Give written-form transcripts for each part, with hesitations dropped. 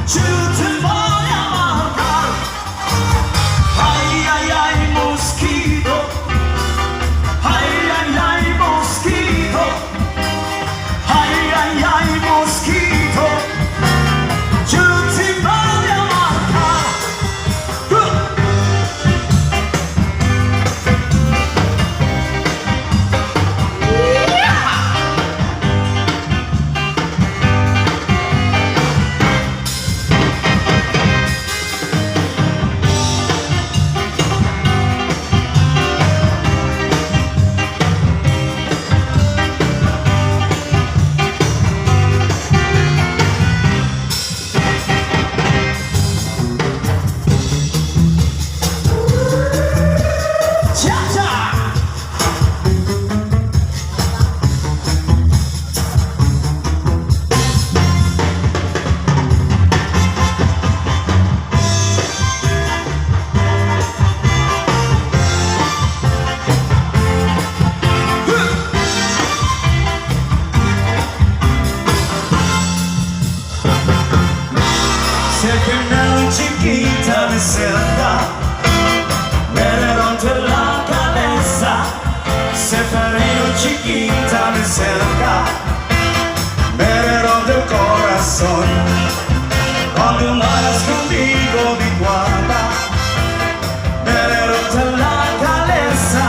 Yo te voy a matar. Ay, ay, ay, mosquito. Ay, ay, ay, mosquito. Ay, ay, ay, mosquito. Yo te voy a matar. Sé que una chiquita me celda, me rompe la cabeza. Se ferino chiquita me celda, me rompe el corazón. Cuando malas conmigo mi guarda, me rompe la cabeza.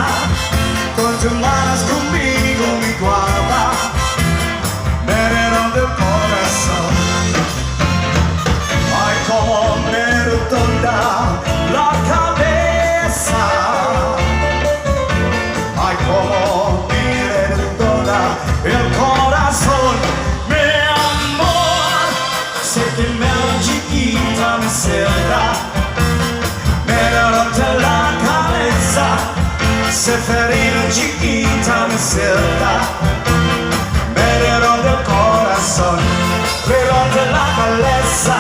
Cuando malas conmigo mi guarda, me rompe el corazón. Como me rotonda la cabeza. Ay, como me rotonda el corazón. Mi amor, sé que una chiquita me celda, me rompe la cabeza. Se ferino chiquita me celda, me rompe el corazón, me rompe la cabeza.